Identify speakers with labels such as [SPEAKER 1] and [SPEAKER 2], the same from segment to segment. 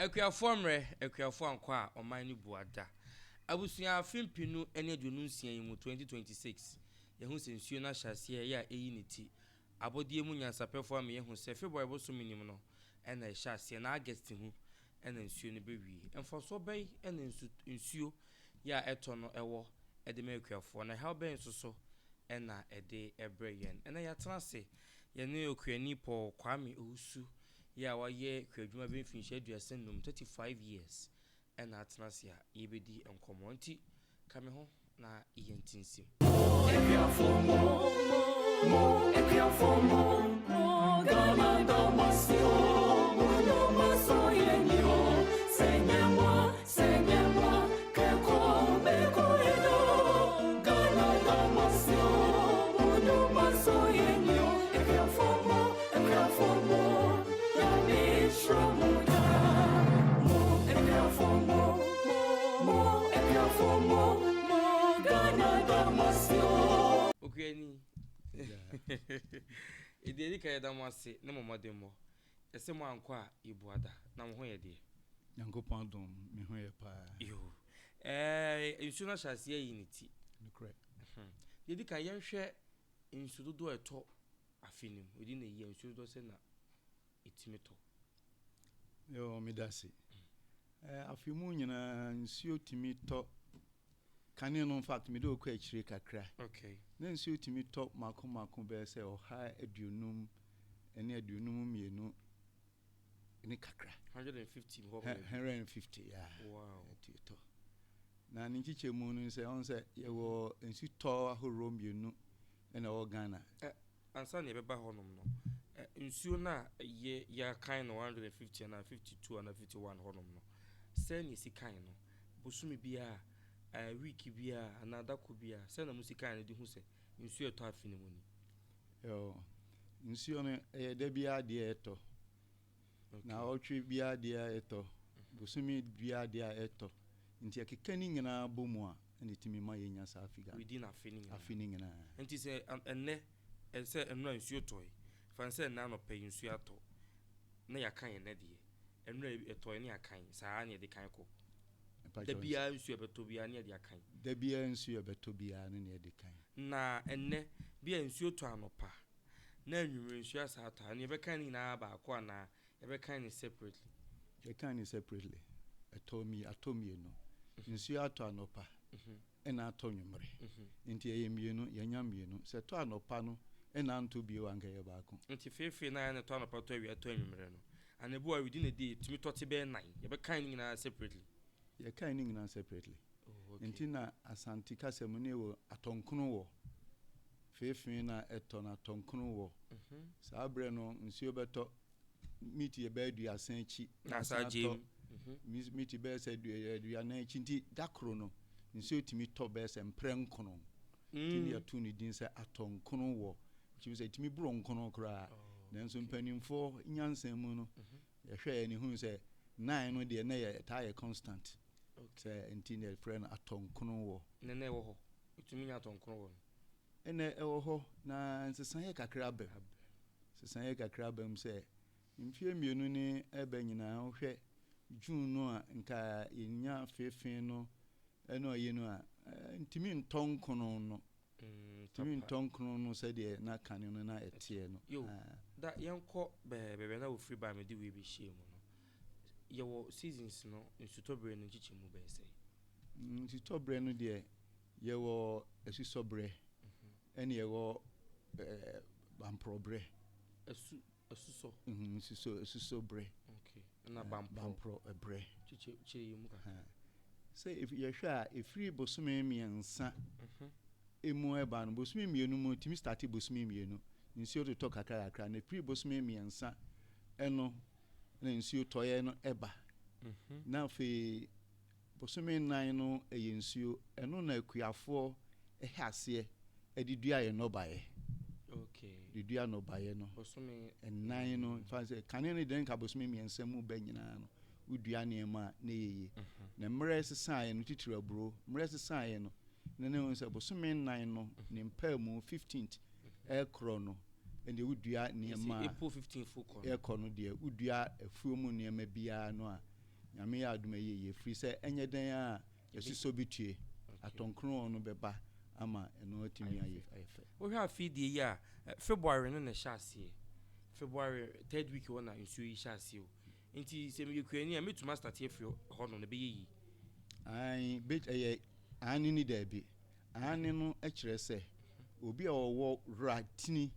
[SPEAKER 1] Ekuafo ankwa oman ni buada. Abusua afimpinu ene adunu nsia mu 2026. Yehu sensuo na hyase ya eyi neti. Abodie mu nyansapefo am yehu se February boso minim no. Ena hyase na August hu ena nsuo ne bewie. Emfoso bai ena nsuo ya eto no ewo ede me ekuafo na how ben so ena ede ebreyen. Ena ya transe ye ne okuani po Kwame Owusu ya waye kwadwuma be finhye aduase nnum 35 years ena atnasia yebedi enkomo nti kame ho na iyentinsim
[SPEAKER 2] Ghana damasio no maso yenyo senyemwa kekombe koino Ghana damasio no maso yenyo ekrafomo
[SPEAKER 1] Okuani ideli ka yadamase na momodemo esemo ankwa ibuada na mo ho yede
[SPEAKER 3] Yankopon dom me ho ye pa
[SPEAKER 1] yo insu na hyase yi niti
[SPEAKER 3] correct
[SPEAKER 1] yedi ka yenhwe insu dodo eto afinim odi na yi insu dodo se na itimeto
[SPEAKER 3] yo medase afimu nyina nsuo timito kane no in fact me do kwa chire kakra
[SPEAKER 1] okay
[SPEAKER 3] na nsuo timito mako be se oha aduonum ene aduonum mienu ni kakra
[SPEAKER 1] 150
[SPEAKER 3] 150 yeah
[SPEAKER 1] wow
[SPEAKER 3] tito na nchiche mu no se on se ye wo nsu to ahoro mienu ena o Ghana
[SPEAKER 1] ansa ne beba honom no nsuo na ye ya kan no 150 na 52 na 51 honom no se ni sikan no bosumi bia week bia another ko bia se na musikan ne di hu se nsuo to afini mu ni
[SPEAKER 3] yo nsuo no de bia de eto na otwe bia de eto bosumi bia de eto nti akekani nyina bomu a ene timi ma yenya sa Africa
[SPEAKER 1] within
[SPEAKER 3] afini nyina
[SPEAKER 1] nti se enne se enra nsuo toy fanse na no pay nsuo ato na yakan ene de enra etoy ne yakan saa ne de kan ko da bia nsuo beto bia ne de yakan
[SPEAKER 3] da bia nsuo beto bia ne de kan
[SPEAKER 1] na enne bia nsuo to anopa na anwumre nsuo asa ato ne be kan ni na ba ko na be kan ni separately
[SPEAKER 3] ye kan ni separately atomi no nsuo ato anopa ena ato nwumre nti ye mienu ye nya mienu se to anopa no ena anto bio anka ye ba ko
[SPEAKER 1] nti fefe na ne to anopa to awia to nwumre no anebu a within a day timi to te be 9 ye be kan ni na separately
[SPEAKER 3] ye kan ni na separately nti na Asante kasem ne wo atonkono wo fefe na eto na atonkono wo sabre no nsuo beto miti ye be aduasa achi
[SPEAKER 1] na sajem
[SPEAKER 3] miti be se aduana achi nti dakro no nsuo timi to be se mprenkono tini ya tu ni din se atonkono wo chi se timi bro nkono kra nanso mpanimfo nyansan mu no ye hwe ni hu se 9 no de na ye ta ye constant okay nti ne friend atonkono wo
[SPEAKER 1] ne wo ho itumi nya atonkono wo
[SPEAKER 3] ene ewo ho na nsesan ye kakra ba sesan ye kakra ba se mfie mienu ni ebe nyina hwe June no a nka yenya fefe no eno ye no a ntimi ntonkono no ntimi ntonkono no se de na kane no na etie no
[SPEAKER 1] da yenko bebe na wo free by me di we be share mu no ye wo seasons no nsutobre no chichi mu be se
[SPEAKER 3] nsutobre no de ye wo asusobre ene ye wo bamprobre asusobre
[SPEAKER 1] okay na bampro
[SPEAKER 3] bre
[SPEAKER 1] chichi mu ka
[SPEAKER 3] say if you hwa a free bosome miensa emu eba no bosome mienu mu timi start bosome mienu nsuo to kakra na free bosome miensa eno na nsuo toye no eba na fe bosome nan no eyensuo eno na akuafo ehase edidua ye no bae
[SPEAKER 1] okay
[SPEAKER 3] didua no bae no
[SPEAKER 1] bosome
[SPEAKER 3] nan no fanse kane ne den ka bosome miensa mu ba nyina no udua ne ma na yeye na mre sesan no titira bro mre sesan no na ne won se bosome nan no ne mpa mu 15th ekro no ende udua ne ma
[SPEAKER 1] April 15 full
[SPEAKER 3] ekro no de udua afuo mu ne ma bia no a nyame ya adom ye free say enye den a yesiso bitue atonkron no beba ama eno atimi ayefe
[SPEAKER 1] wo hwa afidie ya February no na shasie February 3rd week wona nsuo yi shasie o nti se me kwani a metuma start afri ho no na be yi
[SPEAKER 3] ai bit ani ni da bi ani no ekire se obi a wo ratini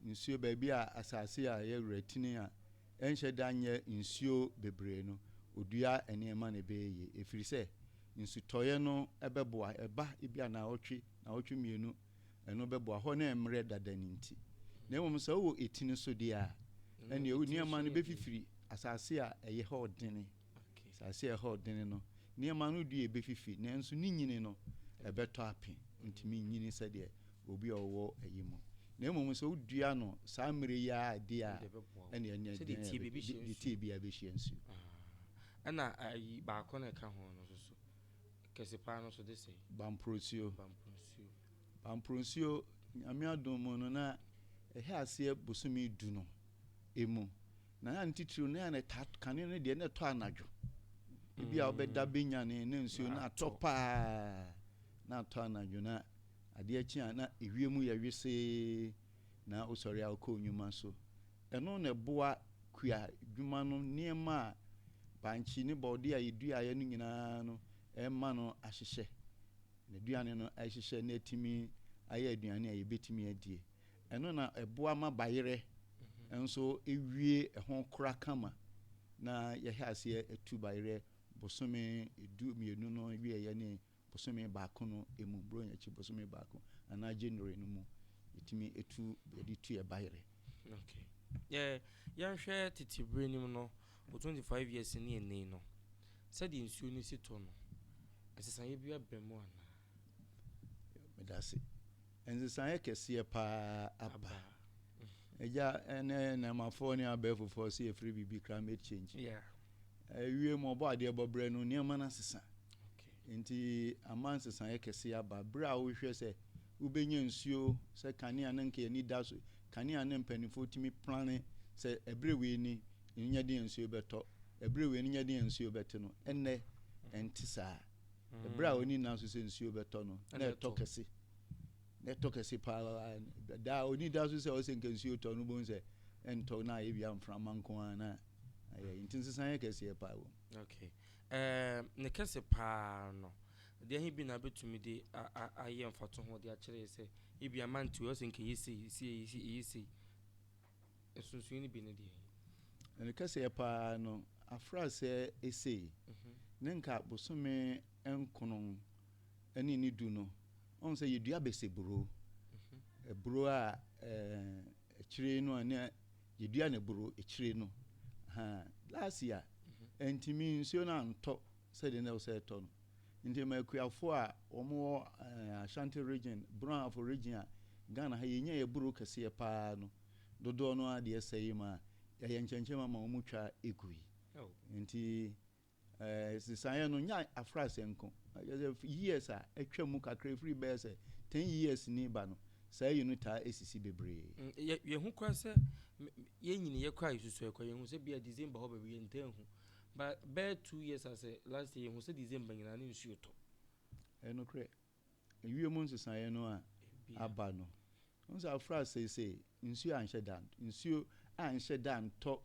[SPEAKER 3] nsuo ba bi a asase a ye ratini a enhye danye nsuo bebre no odua enema na be yi efiri se nsu toye no ebeboa eba ibia na otwe mienu eno beboa ho na emre dadani nti na emom se wo etini so dia ene niema no befifiri asase a eye ho dene asase a ho dene no niema no dua befifi na enso ni nyini no ebeto ape ntimi nyini se de obi owo eyimo na emom se odua no sa mre ya dia ene
[SPEAKER 1] se de tie
[SPEAKER 3] bi abehia nsu
[SPEAKER 1] ana ayi ba ko na ka ho no so kese pa no so de sei
[SPEAKER 3] bamprosio nyame adom no na ehe ase bosumi du no emu na antitiri na na kane no de na to anadwo ibi a obeda benyane na nsuo na atopa na to anadwo na ade achi na ewiemu ya wese na osori akọ nyuma so eno na boa kua dwuma no niema banchi ni body a yedua ye no nyina no emma no ahyehye na duane no ahyehye na etimi aye aduane a yebetimi adie eno na eboa ma bayere enso ewie ehon kora kama na ye hase etu bayere bosome edu mienu no wie ye ne bosome baako no emu bro nya chi bosome baako ana January no mu etimi etu edi tu e bayere.
[SPEAKER 1] Okay yan hwe titibre nim no 25 years ni ene no said nsuo ni sito no asesa ye bia bremu ana
[SPEAKER 3] medase enzisan kese pa aba eja ene na mafo ni abefofo se free bibi climate change ewie mo bo ade bobre no niema na sesa nti amanse san kese aba bra wo hwe se ubenya nsuo se kane an nke ni daso kane an mpanifo timi plane se ebrewe ni nya de nsuo beto ebrewe ni nya de nsuo beto no enne entisa ebra oni na so se nsuo beto no na tokese pa da oni da so se o se nsuo to no bon se ento na ye bia mframa nko ana aye ntinsisan kese pa wo.
[SPEAKER 1] Okay ne kese pa no de hi bi na betumi de aye mfato ho de a kire se ibi amantu o se nke yesi esunsun ni bi ne de
[SPEAKER 3] ne kese pa no afra se ese ne nka bosome enkono eni ni du no on se yedua beseburo eburo a ekire no ane yedua ne buro ekire no last year entimi nsuo na nto se de na o se to no nti makuafo a omo Ashanti region brown of region Ghana ha yenya ye buro kese pa no dodo no ade esai ma ya nchenchem ma omu twa egui nti sisan no nya afrase nko years a etwa mu kakra free bear say 10 years ni ba no say unita esisi bebre
[SPEAKER 1] ye hu kwa se ye nyini ye kwa isusu ekwa ye hu se bia December ho ba bi ntan hu but be 2 years as last year hu se December nyina na nsuo to
[SPEAKER 3] eno kre ewie mu sisan no a aba no onse afrase say nsuo anhye dan to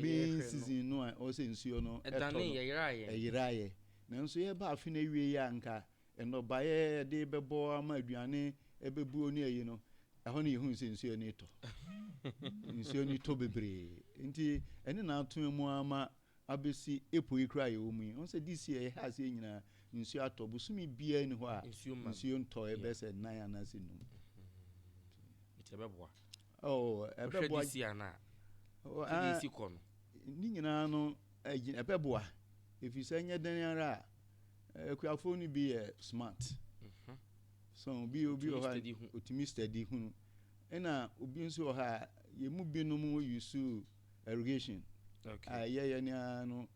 [SPEAKER 3] main season no a o se nsuo no
[SPEAKER 1] eto
[SPEAKER 3] eyiraye na nso ye ba afi na wie ya nka eno baye de bebo ama aduane ebebu oni ayi no eho na yehun se nsuo ni to nsuo ni to bebre nti ene na ato mu ama abesi epo ikra ye omu on se this year has ye nyina nsuo ato busumi bia ni ho a nsuo nto ebese nan anase num
[SPEAKER 1] itebeboa
[SPEAKER 3] ebeboa
[SPEAKER 1] this year na isi kono
[SPEAKER 3] ni nyina no ebeboa efisa nya dan ara ekuafo ni bi smart so obi o ha otimi steady hunu ena obi nso o ha ye mu binum use irrigation ye ni ano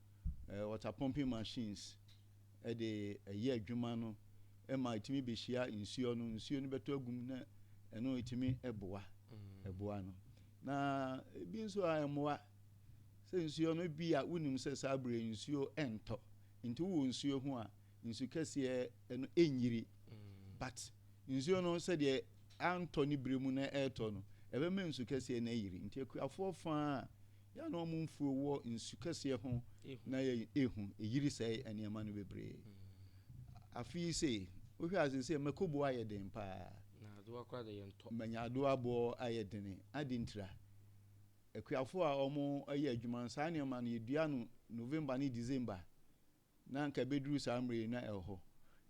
[SPEAKER 3] water pumping machines de ye adwuma no ma itimi be hia nsuo no beto agum na eno itimi eboa no na bi nso a emoa sɛ nsuo no bi a wonim sɛ saa bere nsuo ɛntɔ nti wo nsuo ho a nsuo kɛseɛ ɛno ɛnyiri but nsuo no sɛdeɛ antɔ ne bere mu na ɛtɔ no ɛbɛma nsuo kɛseɛ na ɛyiri nti akuafoɔ fa ya na ɔmo mfuo wɔ nsuo kɛseɛ ho na ɛhu ɛyiri sɛ nneɛma no bebree afei sɛ wohwɛ ase sɛ mɛkobo ayɛ den paa
[SPEAKER 1] na do akwa de yɛntɔ
[SPEAKER 3] manyado abɔ ayɛ den adi ntira akuafoɔ a ɔmo ayɛ adwuma saa nneɛma no yɛdua no November ne December na nka bɛduru saa mmere na ɛwɔ hɔ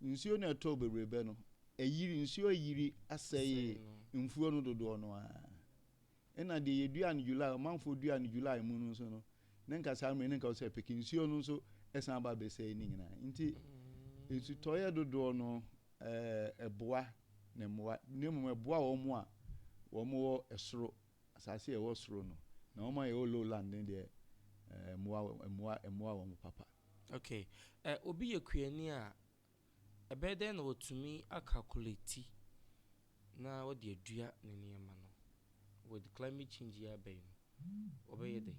[SPEAKER 3] nsuo na ɛtɔ bebrebe no ɛyiri nsuo yiri asɛe mfuo no dodoɔ no a ɛna de yɛdua no July ɔmanfo dua no July mu no nso no ne nka saa mmere ne nka sɛ peki nsuo no nso ɛsan ba bɛsɛe ne nyinaa nti nsutɔeɛ dodoɔ no ɛboa ne mmoa ne mu ɛboa wɔn a wɔn wɔ ɛsoro asase ɛwɔ soro no na wɔn a yɛwɔ lowland ne deɛ mmoa wɔn papa.
[SPEAKER 1] Okay, obi yɛ kuani a ɛbɛyɛ dɛn na wɔtumi akalkulate na wɔde adua ne nneɛma no with climate change yɛ abɛn no ɔbɛyɛ dɛn.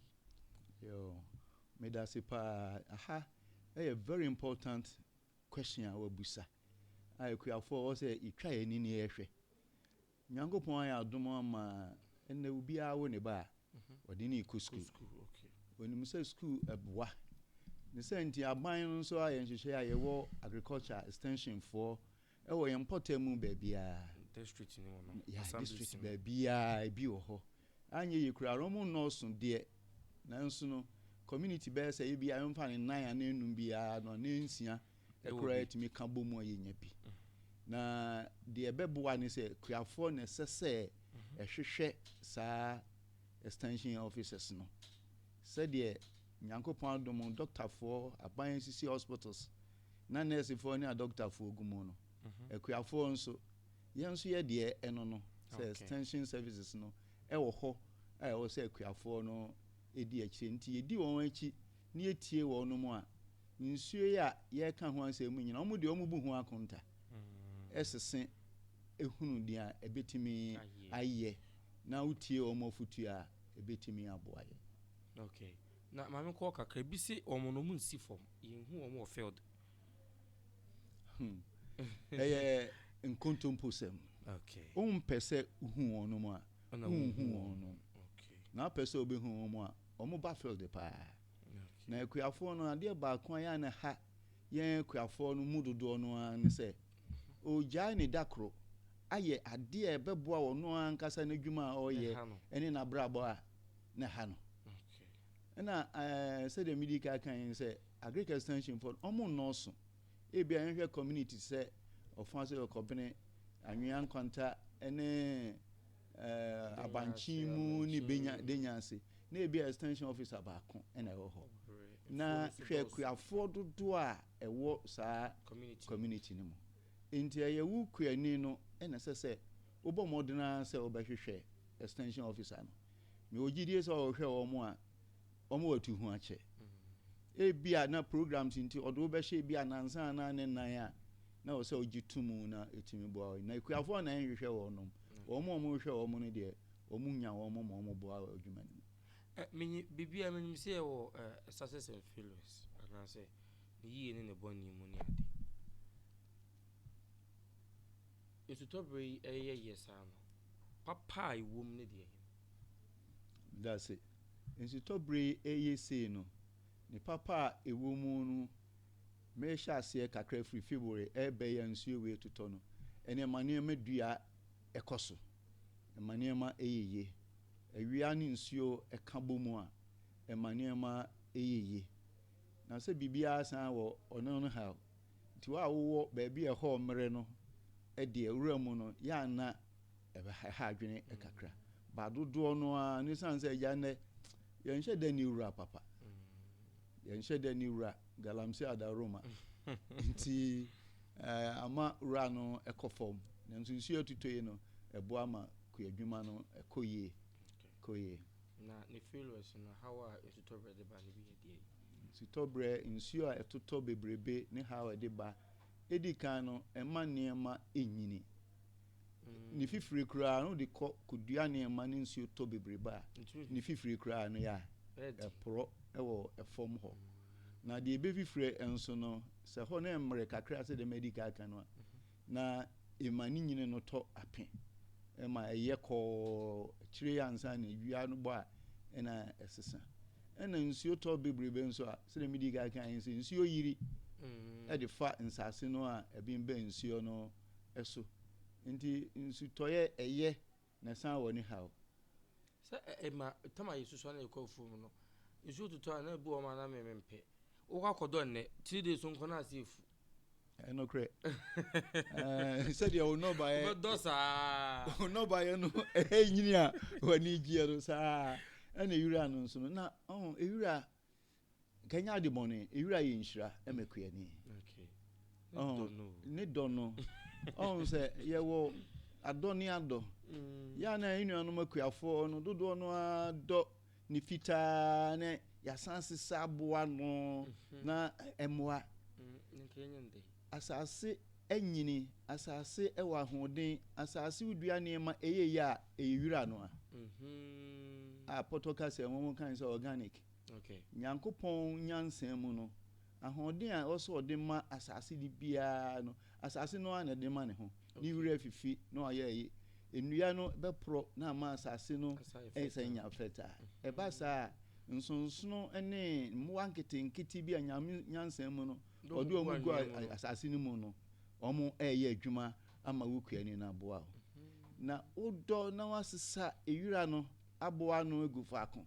[SPEAKER 3] Yo medase paa aha ɛyɛ very important question a wabusa a akuafoɔ wɔ sɛ itwa yɛ ni ne yɛhwɛ Nyankopɔn ayɛ adom ama ɛnna obiara wɔ ne ba a wɔde ne kɔ school onim sɛ school ɛboa ne sɛ nti aban no nso ayɛ nhyehyɛ a yɛwɔ agriculture extension for ɛwɔ yɛn mpɔtam mu baabiara
[SPEAKER 1] district ni wɔn
[SPEAKER 3] no district baabiara ebi wɔ hɔ anyɛ yɛ kura ɔmo nɔɔso deɛ nanso no community bɛyɛ sɛ ebi a yɛmfa ne nan a ne num biara no ne nsia ɛkura yɛtumi ka bɔ mu a yɛnya bi na deɛ ɛbɛboa ne sɛ kuafoɔ na ɛsɛ sɛ ɛhwehwɛ saa extension officers no sɛdeɛ Nyankopɔn adom doctorfoɔ aban sisi hospitals na nursefoɔ ne a doctorfoɔ gu mu no akuafoɔ nso yɛn nso yɛ deɛ ɛno no sɛ extension services no ɛwɔ hɔ a ɛwɔ sɛ akuafoɔ no ɛdi akyire nti yɛdi wɔn akyi ne yɛtie wɔn no mu a nsuo yi a yɛka ho asɛm mu nyina ɔmo deɛ ɔmo bu ho akonta ɛsese ehunu deɛ ɛbɛtumi ayɛ na wotie ɔmo afutu a ɛbɛtumi aboa yɛ.
[SPEAKER 1] Okay, na maame kɔ kakra bi se ɔmo no mu nsi fam yɛnhu ɔmo wɔ field
[SPEAKER 3] ɛyɛ nkontompo sɛm.
[SPEAKER 1] Okay,
[SPEAKER 3] ɔmpɛ sɛ uhu wɔn no mu a uhu wɔn no na apɛ sɛ obehu wɔn mu a ɔmo ba field paa na akuafoɔ no adeɛ baako a yɛn na ha yɛn akuafoɔ no mu dodoɔ no a ne sɛ ogyae ne dakoro ayɛ adeɛ a ɛbɛboa wɔn no ankasa n'adwuma a ɔyɛ ɛne n'abrabɔ a na ha no ɛna sɛdeɛ midi ka kan sɛ Agric extension for ɔmo nɔɔso ebi a yɛhwɛ community sɛ ɔfɔn sɛ ɔkɔbene anwea nkwanta ɛne abankyin mu ne denya ase na ebi extension officer baako ɛna ɛwɔ hɔ na hwɛ kuafoɔ dodoɔ a ɛwɔ saa community no mu nti ɛyɛwu kuani no ɛna sɛ wobɔ mmɔdena sɛ wobɛhwehwɛ extension officer no me ogyidie sɛ ɔhwɛ wɔn a ɔmo watu ho akyɛ ebi a na programs nti ɔdo wobɛhyɛ bi a nansa na ne nan a na wɔ sɛ ogyi tumu na etimi boa na kuafoɔ na nhwehwɛ wɔn no wɔn hwehwɛ wɔn no deɛ wɔn nya wɔn ma wɔn boa adwuma no
[SPEAKER 1] menyi bibia menim sɛ wɔ success and failures anaasɛ ne yie ne ne bɔne mu ne ade esutɔbere yi ɛyɛ yɛ saa no papa a ɛwɔ mu ne deɛ
[SPEAKER 3] that's it nsutɔbere ɛyɛ sei no ne papa a ɛwɔ mu no mehyɛ aseɛ kakra firi February ɛbɛyɛ nsuo wei totɔ no ɛne nneɛma dua ɛkɔ so nneɛma ɛyɛ yie awia ne nsuo ɛka bɔ mu a nneɛma ɛyɛ yie na sɛ biribiara san wɔ ɔno no ha nti wa wowɔ baabi ɛhɔ mmerɛ no ɛdeɛ wura mu no yɛana ɛbɛha adwene ɛkakra ba dodoɔ no a ne san sɛ agya nnɛ yɛnhyɛ da ne wura papa yɛnhyɛ da ne wura galamsey adaroma nti ama wura no ɛkɔ fam nanso nsuo atutɔ yi no ɛboa ma kuadwuma no ɛkɔ yie
[SPEAKER 1] na ne failures no how a esutɔbere de ba ne bi yɛ deɛ
[SPEAKER 3] esutɔbere nsuo a ɛtotɔ bebrebe ne how ɛde ba edi kan no ɛma nneɛma enyini ne fifiri koraa no de kɔ kodua nneɛma ne nsuo tɔ bebrebe a ne fifiri koraa no yɛ ɛporɔ ɛwɔ ɛfam hɔ na deɛ ɛbɛfifire nso no sɛ hɔ no mmerɛ kakra sɛ deɛ madi ka aka no a na ɛma ne nyine no tɔ ape ɛma ɛyɛ kɔɔ akyire yɛ ansa na ewia no bɔ a ɛna ɛsesa ɛna nsuo tɔ bebrebe nso a sɛ deɛ madi ka aka nso nsuo yiri ɛde fa nsase no a ɛbi mbɛ nsuo no ɛso nti nsutɔyɛ ɛyɛ na san wɔ ne haw
[SPEAKER 1] sɛ ɛma tama yɛ susua na ɛkɔ fom no nsuo tutɔ a na ebu ɔma na memempɛ wokɔ akɔdɔ nnɛ 3 days so nkɔ na ase efu
[SPEAKER 3] ɛno korɛ sɛdeɛ wo nɔbaeɛ
[SPEAKER 1] bɛdɔ saa
[SPEAKER 3] wo nɔbaeɛ no ɛyɛ nyini a w'ani gyeɛ no saa ɛna ewura no nso no na ewura kanya ade bɔne ewura yɛ nhyira ɛmɛkuani ne dɔ no sɛ yɛwɔ adɔ ne adɔ yɛ na ɛnuanom akuafoɔ no dodoɔ no adɔ ne fitaa ne yɛasan sesa aboa no na ɛmmoa asase ɛnyini asase ɛwɔ ahoɔden asase wodua nneɛma ɛyɛ yɛ a ɛyɛ wura no a pɔtɔ kasa ɛmɔmɔ kan sɛ organic nyankopɔn nyansa mu no ahoɔden a ɔsɔ ɔde ma asase de biara no asase no a na de ma ne ho ne wura fifi na ɔyɛ yi nnua no bɛporɔ na ama asase no ɛsɛ nya fɛta ɛba saa nsonsono ne mmoa nketenkete bi a nyame nyansa mu no ɔde ɔmo gu asase no mu no ɔmo ɛyɛ adwuma ama wo kuani na aboa ho na wodɔ na wasesa ewura no aboa no egu faako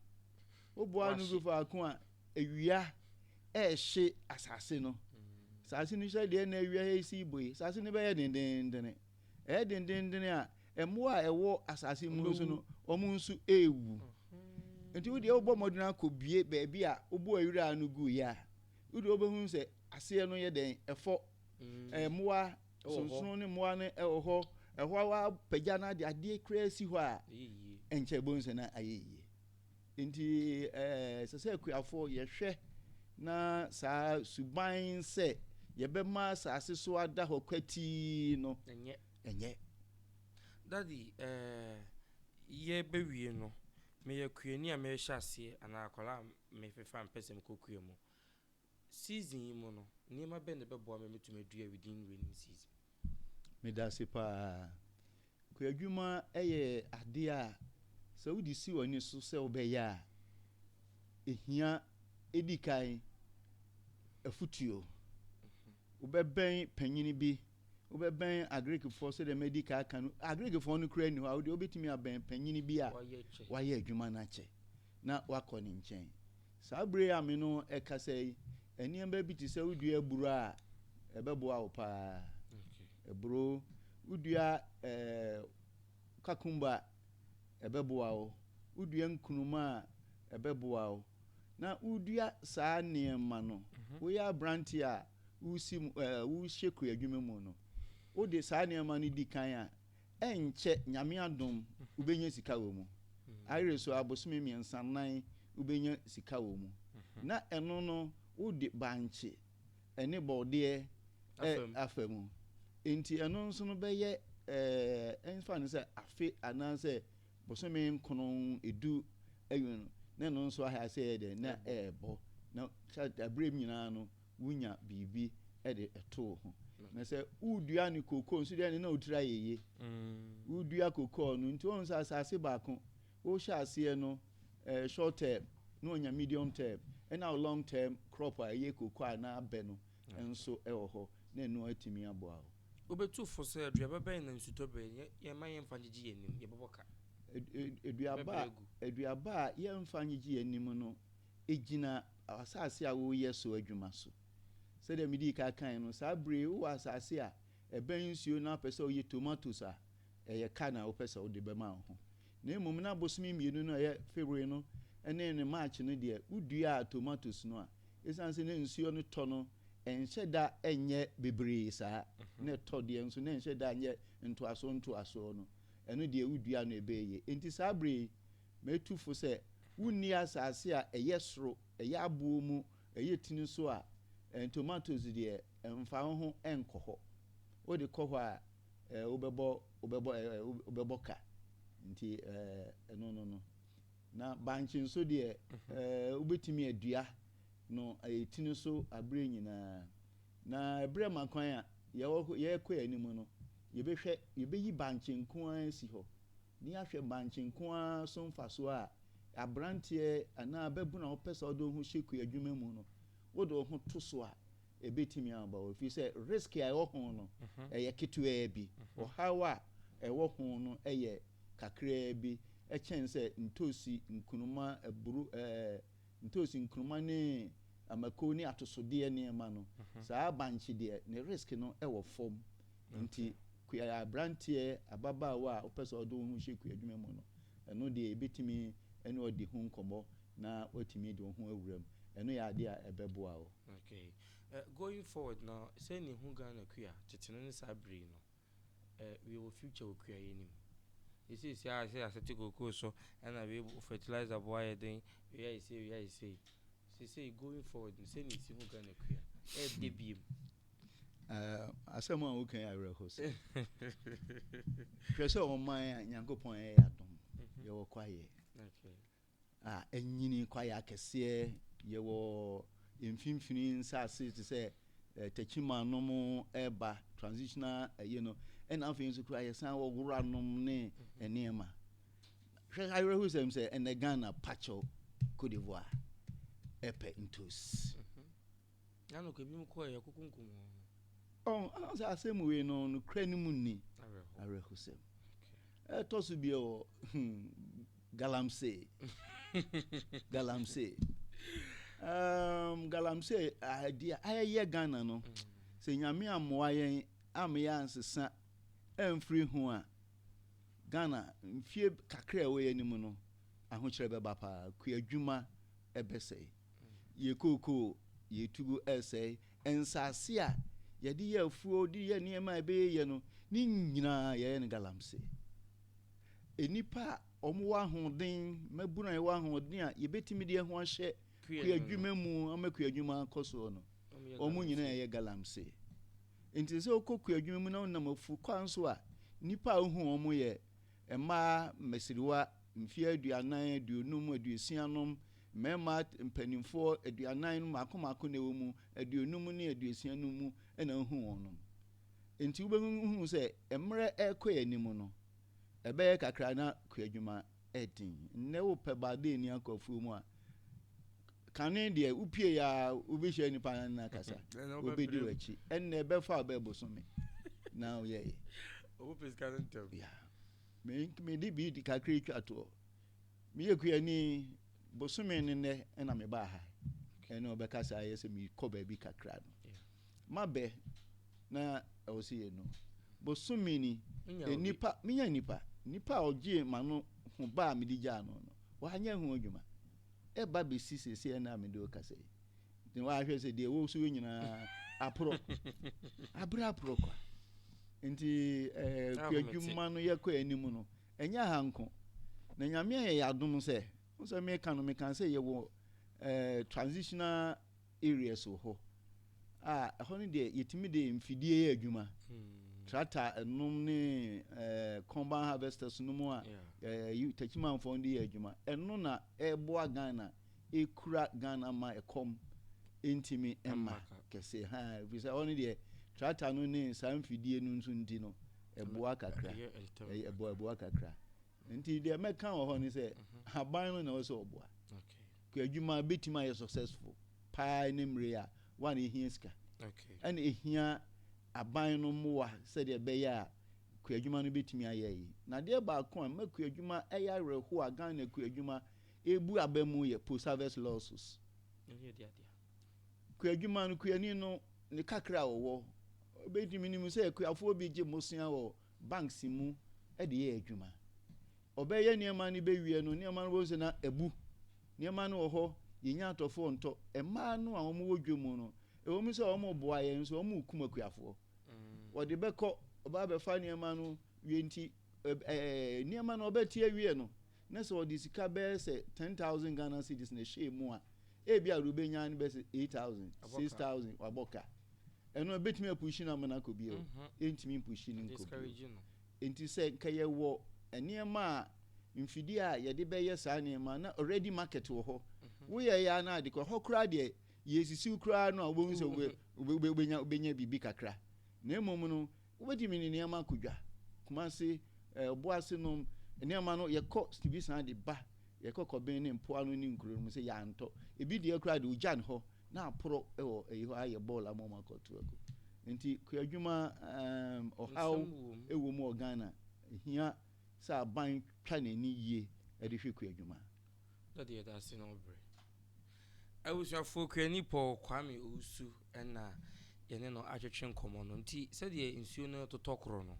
[SPEAKER 3] woboa no gu faako a ewia ɛhye asase no asase no hyɛ deɛ na ewia yɛsi boy asase no bɛyɛ dendenden ɛyɛ dendenden a ɛmmoa a ɛwɔ asase mu nso no ɔmo nso ewu nti wodeɛ wobɔ mmɔden akɔ bie baabi a wobɔ ewura no gu yɛ a wodeɛ wobɛhu sɛ aseɛ no yɛ den ɛfɔ mmoa sonsono ne mmoa no ɛwɔ hɔ ɛhɔ wa pagya no de adeɛ kura si hɔ a ɛnkyɛ bo nso na ayɛ yie nti sɛ sɛ akuafoɔ yɛhwɛ na saa suban sɛ yɛbɛma asase so ada hɔ kwatii no ɛnyɛ
[SPEAKER 1] daddy yɛbɛwie no meyɛ kuani a mɛhyɛ aseɛ anaa akɔla mefefa mpɛsɛ mkɔkua mu season yi mu no nneɛma bɛ ne bɛboa me metumi adua within rainy season
[SPEAKER 3] medase paa kuadwuma ɛyɛ ade a sɛ wodi si w'ani so sɛ wobɛyɛ a ehia edi kan afutuo wobɛbɛn panyini bi wobɛbɛn agricfoɔ sɛ dɛ medi ka aka no agricfoɔ no kura ni hɔ a wode wobɛtumi abɛn panyini bi a wayɛ adwuma no akyɛ na wakɔ ne nkyɛn saa bere a me no ɛkasa yi nneɛma bi te sɛ wodua aburo a ɛbɛboa wo paa aburo wodua kakumba ɛbɛboa wo wodua nkunuma a ɛbɛboa wo na wodua saa nneɛma no woyɛ abrante a wohyɛ kuadwuma mu no wode saa nneɛma no di kan a ɛnkyɛ nyame adom wobɛnya sika wɔ mu ayere so abosome 3-4 wobɛnya sika wɔ mu na ɛno no wode bankye ɛne bɔdeɛ afa mu enti ɛno nso no bɛyɛ ɛmfa no sɛ afe anaasɛ bosome 9 edu ayun na ɛno nso ahɛ sɛ yɛ dɛ na ɛɛbɔ na abrɛm nyinaa no wonya biribi ɛde ɛtoo ho na sɛ wodua ne kokoo nso deɛ ne na wotira yɛye wodua kokoo no nti wɔn sɛ asase baako wohyɛ aseɛ no short term na onya medium term ɛna long term crop a ɛyɛ kokoo a na abɛ no nso ɛwɔ hɔ na ɛno atumi aboa wo
[SPEAKER 1] obetu fo sɛ aduaba bɛn na nsutɔ bɛn yɛma yɛmfa gyegye yɛnim yɛbɛbɔ ka aduaba a yɛmfa gyegye yɛnim no ɛgyina asase a woyɛ so adwuma so sɛdeɛ medi ka kan no saa bere wowɔ asase a ɛbɛn nsuo na apɛ sɛ woyɛ tomatoes a ɛyɛ ka na wopɛ sɛ wode bɛma wo ho na mmom na bosome 2 no ɛyɛ February no ɛne ne March no deɛ wodua tomatoes no a ɛsiane sɛ ne nsuo no tɔ no ɛnhyɛ da ɛnyɛ bebree saa na ɛtɔ deɛ nso na ɛnhyɛ da nyɛ ntoaso no ɛno deɛ wodua no ɛbɛyɛ enti saa bere mɛtu fo sɛ wonni asase a ɛyɛ soro ɛyɛ aboɔ mu ɛyɛ tini so a tomatoes deɛ mfa ho ɛnkɔ hɔ wode kɔ hɔ a wobɛbɔ ka nti ɛno no
[SPEAKER 3] na bankye nso de ubetimi adua no ayetini so abre nyina na ebre makwan a ye kɔ anim no yebeyi bankye nko an si hɔ ni ahwɛ bankye nko an so mfaso a abranteɛ ana ababu na opesa odo hu hyeku adwuma mu no wodo ho to so a ebetimi amba ofi sɛ risk a ɛwɔ ho no ɛyɛ ketewa bi ɔhawa ɛwɔ ho no ɛyɛ kakra bi ɛkyɛn sɛ ntosi nkunuma eburu ntosi nkunuma ne amako ne atosode ne ma no saa bankye de ne risk no ɛwɔ fom nti kuya abranteɛ ababaawa a opesa odo hu hyeku adwuma mu no ɛno de ebetimi ɛne ɔdi ho nkɔmɔ na otimi de ho awuram ɛno yɛ ade a ɛbɛboa o.
[SPEAKER 1] Okay. Going forward now, say ni hu Ghana kuya tetene ne sabri no. We will future kuya yenim. You see I say asete koko so and I be fertilizer boy then we say. Say going forward say ni si hu Ghana kuya. Debim.
[SPEAKER 3] Asɛm a wo kan awre ho se. Hwɛ sɛ ɔman a Nyankopɔn ɛyɛ adom. Yɛ wɔ kwaye. Okay. Enyini kwaye akɛseɛ yɛ wɔ mfimfini nsase te sɛ techima no mo eba transitional no ɛna afei nso kura yɛ san wɔ wura nom ne enema hwɛ ayɛ hu sɛ ɛna Ghana pacho Cote d'Ivoire ɛpɛ ntos
[SPEAKER 1] ano ko bi mu kɔ yɛ kokunkum
[SPEAKER 3] ansa asɛm we no kura ne mu ni awɛ hu sɛ ɛtɔ so bi o galamsey galamsey idea ayɛ Ghana no sɛ nyame amoa yɛn amya ansesa emfiri ho a Ghana mfie kakra ɛwɔ yɛ nim no ahokyerɛ bɛba pa ku adwuma ɛbɛsɛe ye koko ye tugu ɛsɛe ensase a yɛde yɛ afuo de yɛ nneɛma ɛbɛyɛ no ne nyinaa yɛyɛ no galamsey enipa ɔmo ahoden mabuna yɛ ahoden a yɛbɛtimi de ho ahyɛ ku adwuma mu amaku adwuma akɔso no ɔmo nyinaa yɛ galamsey enti sɛ okoku adwuma mu na onam afu kwan so a nipa ohu ɔmo yɛ ɛma mesiriwa mfie aduanan aduonum aduosianom mɛma mpanimfoɔ aduanan no mako na ɛwɔ mu aduonum ne aduosianom mu ɛna ohu wɔnom enti wobɛhu sɛ emre ɛkɔ anim no ɛbɛyɛ kakra na ku adwuma ɛdin nnɛ wo pɛ baade ni akɔfuo mu a kane de upie ya ubihye nipa na kasa obedi wachi enne befa bebosome now yeah
[SPEAKER 1] obo pesika ntem
[SPEAKER 3] yeah me di bi di kakra twato me yekua ni bosome ne na me ba ha ene obekasa ayese me kɔ ba bi kakra no mabe na ɔsi no bosome ni nipa menya nipa ogie mano ho ba me di gya no wa anya hu adwuma eba be sisi na me do kase den wa hwɛ sɛ de wo so nyina apro kwa nti ku adwuma no yɛkɔ anim no enya hanko na nyame yɛ adom sɛ so me kan sɛ yɛ wɔ transitional areas ho ɛhɔ no de yɛtimi de mfidie yɛ adwuma tractor enum ne combine harvesters no mu a techima mfon de yɛ adwuma ɛno na ɛboa Ghana ekura Ghana ma ekom entimi emma kese ha bisa ɔno de tractor no ne samfidie no nso ndi no ɛboa kakra ɛboa kakra nti de meka wɔ hɔ ne sɛ haban no na wɔ sɛ ɔboa ku adwuma betima yɛ successful pa ne mre a one ehia sika ɛna ehia aban no moa sɛ de bɛyɛ a ku adwuma no betimi ayɛ yi na de ba ko a maku adwuma ɛyɛ areho a Ghana ku adwuma ebu abamu yɛ post harvest losses ku adwuma no ku ani no ne kakra wɔwɔ betimi nim sɛ ku afo bi gye mosia wɔ banks mu ɛde yɛ adwuma ɔbɛyɛ nneɛma no bɛwie no nneɛma no wɔse na ebu nneɛma no wɔ hɔ yenya atɔfo ntɔ ɛma no a wɔn wɔ dwom no ɛwɔ mu sɛ wɔn boa yɛn nso wɔn kuma kuafo wɔde bɛkɔ ɔba bɛfa nneɛma no wie nti nneɛma no ɔbɛtie wie no na sɛ wɔde sika bɛyɛ sɛ 10,000 Ghana cedis na hyɛ mu a ebi a rubenya no bɛsɛ 8,000 6,000 wabɔka ɛno betumi apushi na mana kɔ bio entimi pushi no nkɔ enti sɛ nkɛyɛ wɔ nneɛma a mfidi a yɛde bɛyɛ saa nneɛma na already market wɔ hɔ woyɛ ya na de kɔ hɔ kora de yɛsisiw kora no a wobɛhu sɛ wobɛnya biribi kakra na mmom no wobɛtumi ne nneɛma akɔdwa Kumase Boase no nneɛma no yɛkɔ stibi san de ba yɛkɔ kɔbɛn ne mpoa no ne nkuro no sɛ yɛantɔ ebi deɛ kora de ogya ne hɔ na aporo ɛwɔ ɛyi hɔ ayɛ bɔɔl amɔm akɔto akɔ nti kwadwuma ɔhaw ɛwɔ mu Ghana ehia sɛ aban twa n'ani yie ɛde hwɛ kwadwuma
[SPEAKER 1] dade yɛda ase na ɔbrɛ awusuafo kwani Paul Kwame Owusu ɛna yɛne no atwetwe nkɔmmɔ no nti sɛdeɛ nsuo no totɔ korɔ no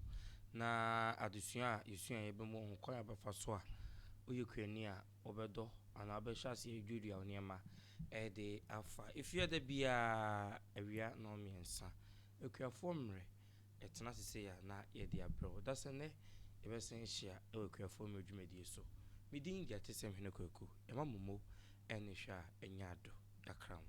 [SPEAKER 1] na adesua a yɛsua yɛbɛmu ho kwan abɛfa so a woyɛ kwani a wɔbɛdɔ anaa wobɛhyɛ ase adwadua nneɛma ɛde afa efia da bia awia na ɔmiɛnsa akuafoɔ mmerɛ ɛtena sese ya na yɛde abrɛw da sɛ nɛ yɛbɛsen hyia ɛwɔ akuafoɔ mmerɛ dwumadie so medin gya te sɛ hwene kwaku ɛma momo ɛne hwɛ a ɛnya ado yakra mo